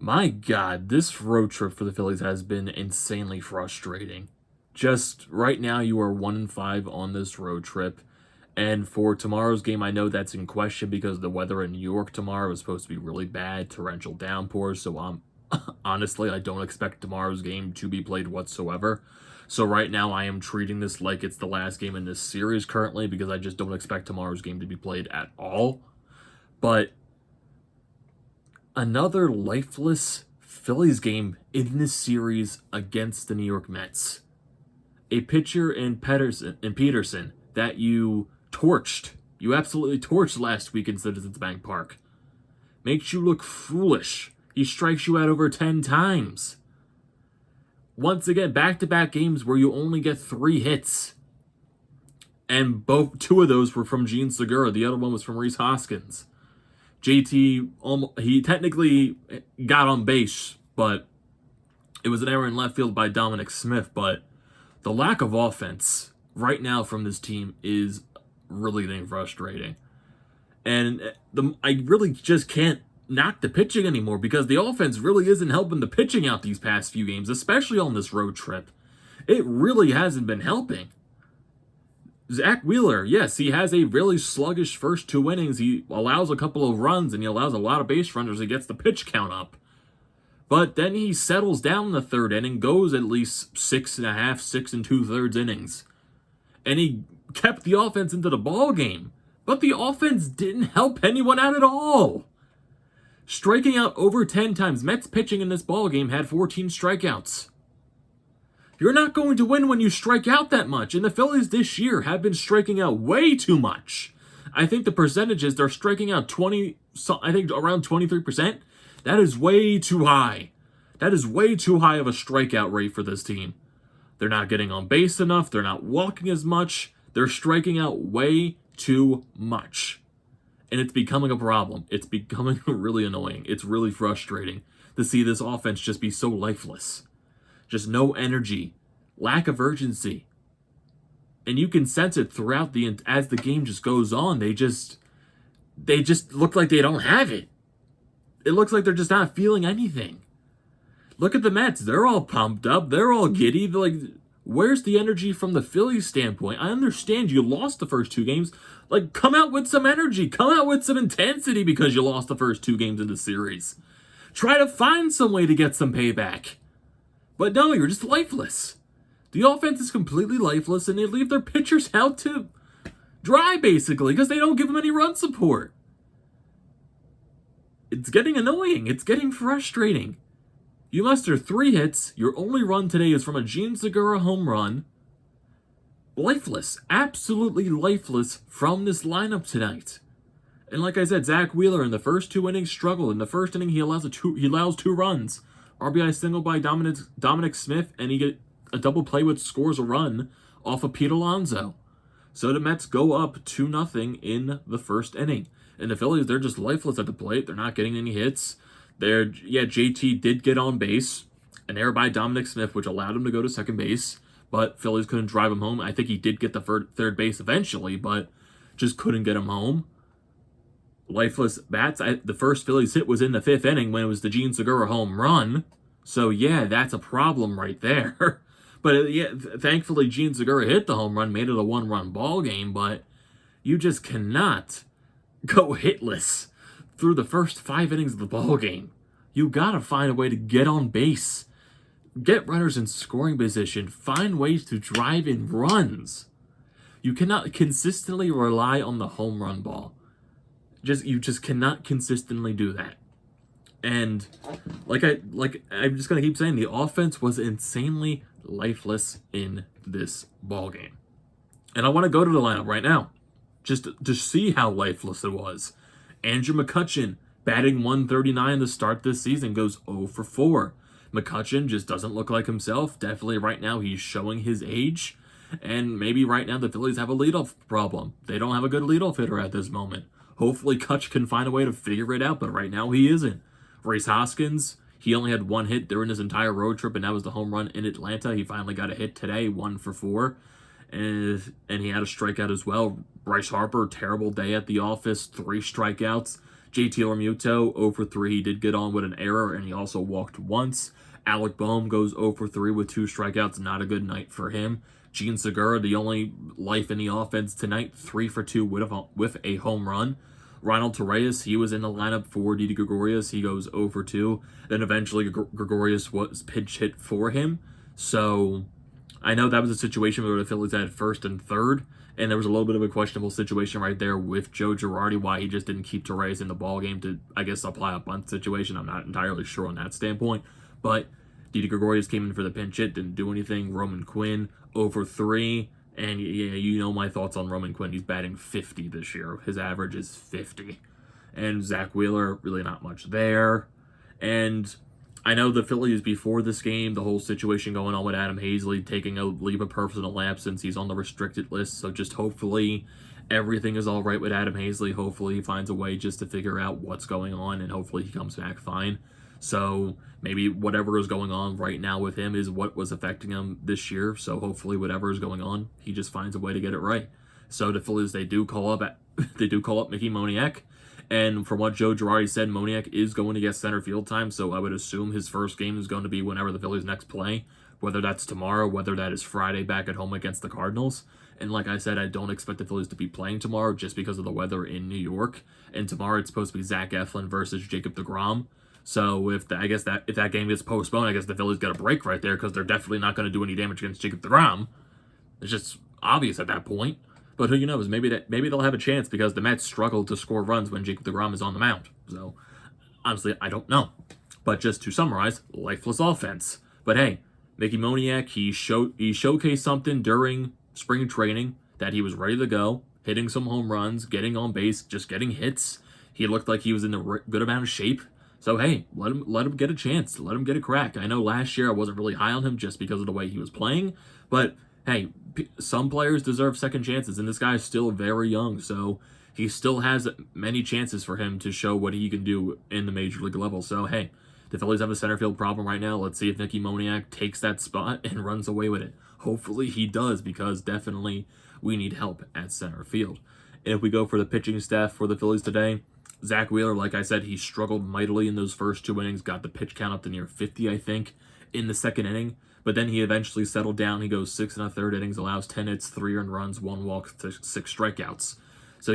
My God, this road trip for the Phillies has been insanely frustrating. Just right now, you are 1-5 on this road trip. And for tomorrow's game, I know that's in question because the weather in New York tomorrow is supposed to be really bad, torrential downpours. So honestly, I don't expect tomorrow's game to be played whatsoever. So right now, I am treating this like it's the last game in this series currently because I just don't expect tomorrow's game to be played at all. But another lifeless Phillies game in this series against the New York Mets. A pitcher in Peterson that you torched. You absolutely torched last week in Citizens Bank Park. Makes you look foolish. He strikes you out over 10 times. Once again, back-to-back games where you only get 3 hits. And two of those were from Gene Segura. The other one was from Rhys Hoskins. JT, he technically got on base, but it was an error in left field by Dominic Smith. But the lack of offense right now from this team is really getting frustrating. And I really just can't knock the pitching anymore because the offense really isn't helping the pitching out these past few games, especially on this road trip. It really hasn't been helping. Zach Wheeler, yes, he has a really sluggish first 2 innings. He allows a couple of runs, and he allows a lot of base runners. He gets the pitch count up. But then he settles down in the 3rd inning, goes at least 6.5, 6 2/3 innings. And he kept the offense into the ball game. But the offense didn't help anyone out at all. Striking out over 10 times. Mets pitching in this ball game had 14 strikeouts. You're not going to win when you strike out that much, and the Phillies this year have been striking out way too much. I think the percentages, they're striking out around 23%. That is way too high. That is way too high of a strikeout rate for this team. They're not getting on base enough. They're not walking as much. They're striking out way too much. And it's becoming a problem. It's becoming really annoying. It's really frustrating to see this offense just be so lifeless. Just no energy, lack of urgency. And you can sense it throughout as the game just goes on. They just look like they don't have it. It looks like they're just not feeling anything. Look at the Mets. They're all pumped up. They're all giddy. They're like, where's the energy from the Phillies standpoint? I understand you lost the first 2 games. Like, come out with some energy. Come out with some intensity because you lost the first 2 games in the series. Try to find some way to get some payback. But no, you're just lifeless. The offense is completely lifeless, and they leave their pitchers out to dry, basically, because they don't give them any run support. It's getting annoying. It's getting frustrating. You muster 3 hits. Your only run today is from a Gene Segura home run. Lifeless. Absolutely lifeless from this lineup tonight. And like I said, Zach Wheeler in the first 2 innings struggled. In the first inning, he allows 2 runs. RBI single by Dominic Smith, and he get a double play which scores a run off of Pete Alonso. So the Mets go up 2-0 in the first inning. And the Phillies, they're just lifeless at the plate. They're not getting any hits. JT did get on base, an error by Dominic Smith, which allowed him to go to second base, but Phillies couldn't drive him home. I think he did get the third base eventually, but just couldn't get him home. Lifeless bats. The first Phillies hit was in the 5th inning when it was the Gene Segura home run. So yeah, that's a problem right there. But thankfully Gene Segura hit the home run, made it a 1-run ball game. But you just cannot go hitless through the first 5 innings of the ball game. You gotta find a way to get on base, get runners in scoring position, find ways to drive in runs. You cannot consistently rely on the home run ball. You just cannot consistently do that. And I'm just gonna keep saying, the offense was insanely lifeless in this ball game. And I want to go to the lineup right now, just to see how lifeless it was. Andrew Mccutchen, batting 139 to start this season, goes 0 for 4. Mccutchen just doesn't look like himself. Definitely right now he's showing his age. And maybe right now the Phillies have a leadoff problem. They don't have a good leadoff hitter at this moment. Hopefully Kutch can find a way to figure it out, but right now he isn't. Rhys Hoskins, he only had 1 hit during his entire road trip, and that was the home run in Atlanta. He finally got a hit today, 1 for 4. And he had a strikeout as well. Bryce Harper, terrible day at the office, 3 strikeouts. JT Realmuto, 0 for 3. He did get on with an error, and he also walked once. Alec Boehm goes 0 for 3 with 2 strikeouts. Not a good night for him. Gene Segura, the only life in the offense tonight, 3 for 2 with a home run. Ronald Torreyes, he was in the lineup for Didi Gregorius. He goes 0 for 2. Then eventually Gregorius was pinch hit for him. So I know that was a situation where the Phillies had first and third, and there was a little bit of a questionable situation right there with Joe Girardi, why he just didn't keep Torreyes in the ballgame to, I guess, apply a bunt situation. I'm not entirely sure on that standpoint. But Didi Gregorius came in for the pinch hit, didn't do anything. Roman Quinn, 0 for 3. And yeah, you know my thoughts on Roman Quinn. He's batting 50 this year. His average is 50. And Zach Wheeler, really not much there. And I know the Phillies before this game, the whole situation going on with Adam Hazley taking a leave of personal absence. He's on the restricted list. So just hopefully everything is all right with Adam Hazley. Hopefully he finds a way just to figure out what's going on. And hopefully he comes back fine. So maybe whatever is going on right now with him is what was affecting him this year. So hopefully whatever is going on, he just finds a way to get it right. So the Phillies, they do call up Mickey Moniak. And from what Joe Girardi said, Moniak is going to get center field time. So I would assume his first game is going to be whenever the Phillies next play, whether that's tomorrow, whether that is Friday back at home against the Cardinals. And like I said, I don't expect the Phillies to be playing tomorrow just because of the weather in New York. And tomorrow it's supposed to be Zach Eflin versus Jacob deGrom. So if that game gets postponed, I guess the Phillies got a break right there because they're definitely not going to do any damage against Jacob deGrom. It's just obvious at that point. But who knows? Maybe they'll have a chance because the Mets struggle to score runs when Jacob deGrom is on the mound. So honestly, I don't know. But just to summarize, lifeless offense. But hey, Mickey Moniak, he showcased something during spring training that he was ready to go, hitting some home runs, getting on base, just getting hits. He looked like he was in a good amount of shape. So hey, let him get a chance. Let him get a crack. I know last year I wasn't really high on him just because of the way he was playing, but hey, some players deserve second chances, and this guy is still very young, so he still has many chances for him to show what he can do in the major league level. So hey, the Phillies have a center field problem right now. Let's see if Mickey Moniak takes that spot and runs away with it. Hopefully he does, because definitely we need help at center field. And if we go for the pitching staff for the Phillies today, Zach Wheeler, like I said, he struggled mightily in those first 2 innings, got the pitch count up to near 50, I think, in the second inning. But then he eventually settled down. He goes 6 1/3 innings, allows 10 hits, 3 earned runs, 1 walk, 6 strikeouts. So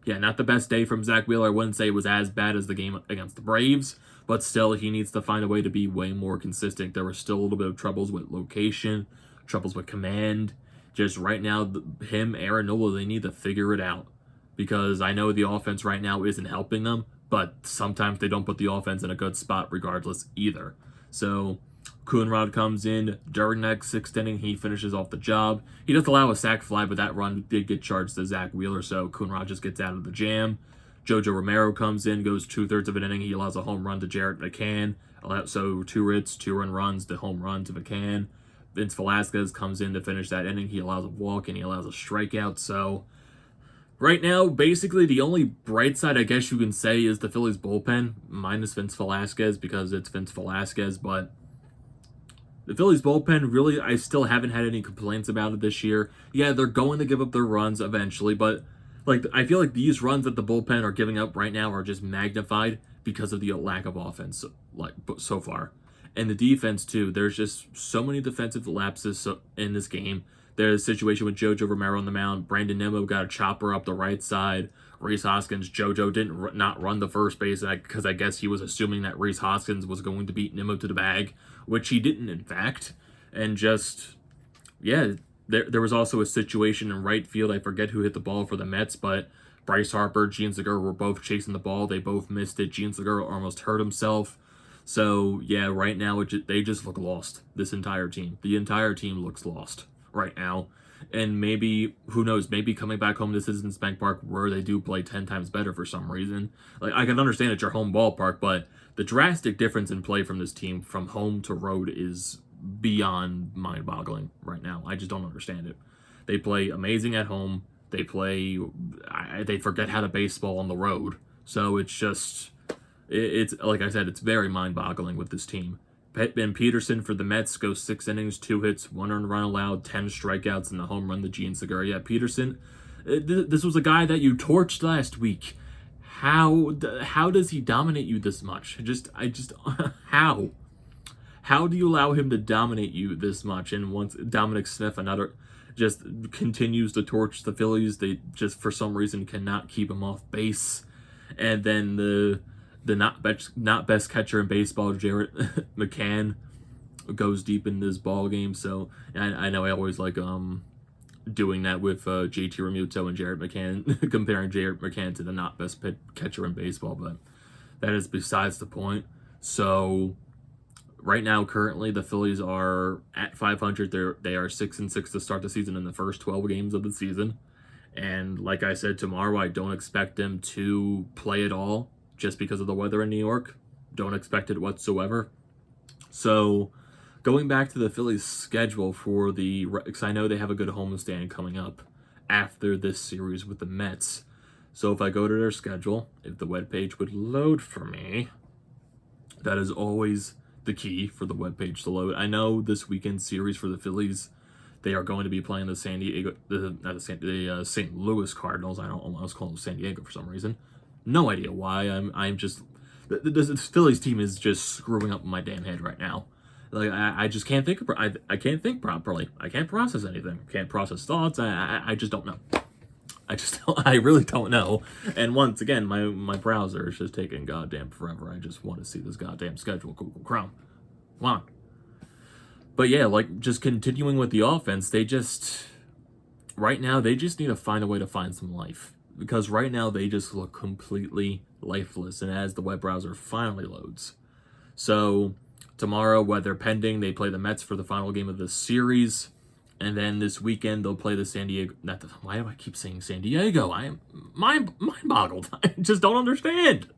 not the best day from Zach Wheeler. I wouldn't say it was as bad as the game against the Braves, but still he needs to find a way to be way more consistent. There were still a little bit of troubles with location, troubles with command. Just right now, Aaron Nola, they need to figure it out. Because I know the offense right now isn't helping them, but sometimes they don't put the offense in a good spot regardless either. So Coonrod comes in during that 6th inning. He finishes off the job. He does allow a sac fly, but that run did get charged to Zach Wheeler, so Coonrod just gets out of the jam. Jojo Romero comes in, goes 2/3 of an inning. He allows a home run to Jarrett McCann. So 2 hits, 2 run runs, the home run to McCann. Vince Velasquez comes in to finish that inning. He allows a walk and he allows a strikeout. So right now, basically, the only bright side, I guess you can say, is the Phillies bullpen, minus Vince Velasquez, because it's Vince Velasquez. But the Phillies bullpen, really, I still haven't had any complaints about it this year. Yeah, they're going to give up their runs eventually, but I feel like these runs that the bullpen are giving up right now are just magnified because of the lack of offense, so far. And the defense, too. There's just so many defensive lapses in this game. There's a situation with Jojo Romero on the mound. Brandon Nimmo got a chopper up the right side. Rhys Hoskins, Jojo didn't not run the first base because I guess he was assuming that Rhys Hoskins was going to beat Nimmo to the bag, which he didn't, in fact. And there was also a situation in right field. I forget who hit the ball for the Mets, but Bryce Harper, Gene Segura were both chasing the ball. They both missed it. Gene Segura almost hurt himself. So, yeah, right now they just look lost, this entire team. The entire team looks lost right now. And maybe, who knows, maybe coming back home to Citizens Bank Park where they do play 10 times better for some reason. I can understand it's your home ballpark, but the drastic difference in play from this team from home to road is beyond mind-boggling right now. I just don't understand it. They play amazing at home. They forget how to baseball on the road. So it's like I said, it's very mind-boggling with this team. Ben Peterson for the Mets goes 6 innings, 2 hits, 1 earned run allowed, 10 strikeouts, and the home run to Gene Segura. Yeah, Peterson, this was a guy that you torched last week. How does he dominate you this much? How? How do you allow him to dominate you this much? And once Dominic Smith, another, just continues to torch the Phillies, they just for some reason cannot keep him off base. And then the not best catcher in baseball, Jarrett McCann, goes deep in this ball game. So I know I always like doing that with JT Realmuto and Jarrett McCann, comparing Jarrett McCann to the not best catcher in baseball, but that is besides the point. So right now, currently, the Phillies are at 500. They are 6-6 to start the season in the first 12 games of the season. And like I said, tomorrow I don't expect them to play at all just because of the weather in New York. Don't expect it whatsoever. So going back to the Phillies' schedule for because I know they have a good homestand coming up after this series with the Mets. So if I go to their schedule, if the webpage would load for me, that is always the key for the webpage to load. I know this weekend series for the Phillies, they are going to be playing the St. Louis Cardinals. I don't almost call them San Diego for some reason. No idea why. I'm just the Phillies team is just screwing up my damn head right now. Like I just can't think. I can't think properly. I can't process anything. Can't process thoughts. I just don't know. I really don't know. And once again, my browser is just taking goddamn forever. I just want to see this goddamn schedule. Google Chrome. Come on. But yeah, like just continuing with the offense, right now they just need to find a way to find some life. Because right now they just look completely lifeless. And as the web browser finally loads. So tomorrow, weather pending, they play the Mets for the final game of the series. And then this weekend, they'll play the San Diego... why do I keep saying San Diego? I am mind-boggled. I just don't understand.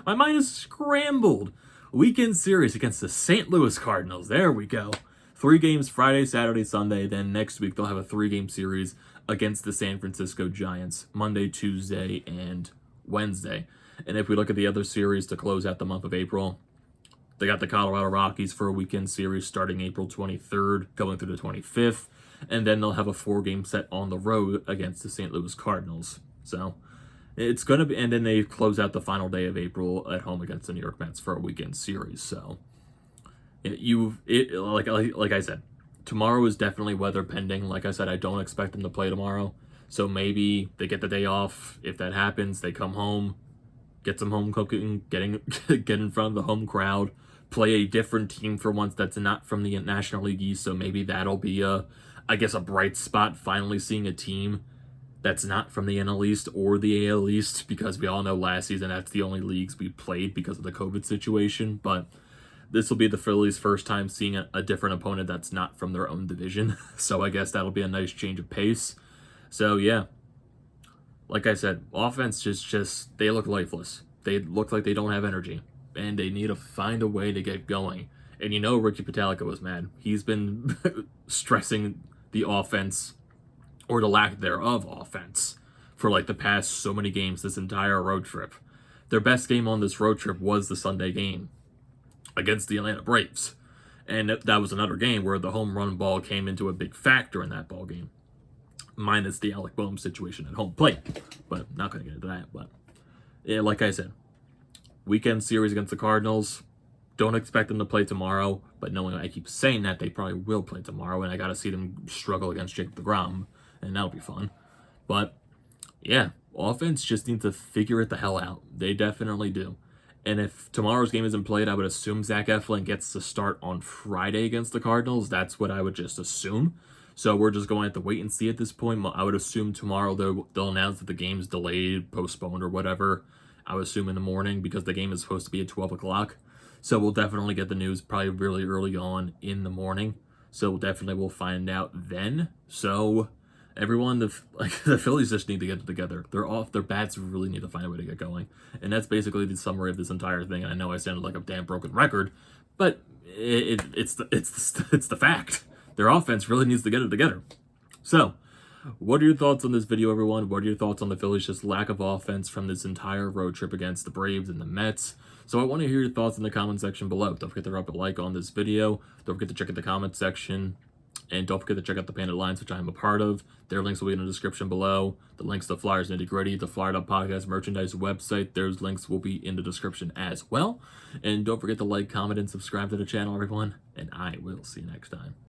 My mind is scrambled. Weekend series against the St. Louis Cardinals. There we go. 3 games Friday, Saturday, Sunday. Then next week, they'll have a 3-game series against the San Francisco Giants. Monday, Tuesday, and Wednesday. And if we look at the other series to close out the month of April... They got the Colorado Rockies for a weekend series starting April 23rd, going through the 25th. And then they'll have a 4-game set on the road against the St. Louis Cardinals. So it's going to be, and then they close out the final day of April at home against the New York Mets for a weekend series. So like I said, tomorrow is definitely weather pending. Like I said, I don't expect them to play tomorrow. So maybe they get the day off. If that happens, they come home, get some home cooking, get in front of the home crowd, play a different team for once that's not from the National League East, so maybe that'll be a bright spot, finally seeing a team that's not from the NL East or the AL East, because we all know last season that's the only leagues we played because of the COVID situation, but this will be the Phillies' first time seeing a different opponent that's not from their own division, so I guess that'll be a nice change of pace. So yeah, like I said, offense just they look lifeless. They look like they don't have energy. And they need to find a way to get going. And you know Ricky Pitalico was mad. He's been stressing the offense, or the lack thereof offense, for like the past so many games this entire road trip. Their best game on this road trip was the Sunday game against the Atlanta Braves. And that was another game where the home run ball came into a big factor in that ball game. Minus the Alec Boehm situation at home plate. But not going to get into that. But yeah, like I said, weekend series against the Cardinals. Don't expect them to play tomorrow, but knowing I keep saying that, they probably will play tomorrow, and I got to see them struggle against Jacob deGrom, and that'll be fun. But, yeah, offense just needs to figure it the hell out. They definitely do. And if tomorrow's game isn't played, I would assume Zach Eflin gets to start on Friday against the Cardinals. That's what I would just assume. So we're just going to have to wait and see at this point. I would assume tomorrow they'll announce that the game's delayed, postponed, or whatever. I would assume in the morning, because the game is supposed to be at 12 o'clock. So we'll definitely get the news probably really early on in the morning. So we'll find out then. So everyone, the Phillies just need to get it together. They're off. Their bats really need to find a way to get going. And that's basically the summary of this entire thing. And I know I sounded like a damn broken record, but it's the fact. Their offense really needs to get it together. So what are your thoughts on this video, everyone? What are your thoughts on the Phillies' just lack of offense from this entire road trip against the Braves and the Mets? So I want to hear your thoughts in the comment section below. Don't forget to drop a like on this video. Don't forget to check out the comment section And don't forget to check out the Panda Alliance, which I am a part of. Their links will be in the description below. The links to the Flyers Nitty Gritty, the Flyer Podcast merchandise website, those links will be in the description as well. And don't forget to like, comment, and subscribe to the channel, everyone. And I will see you next time.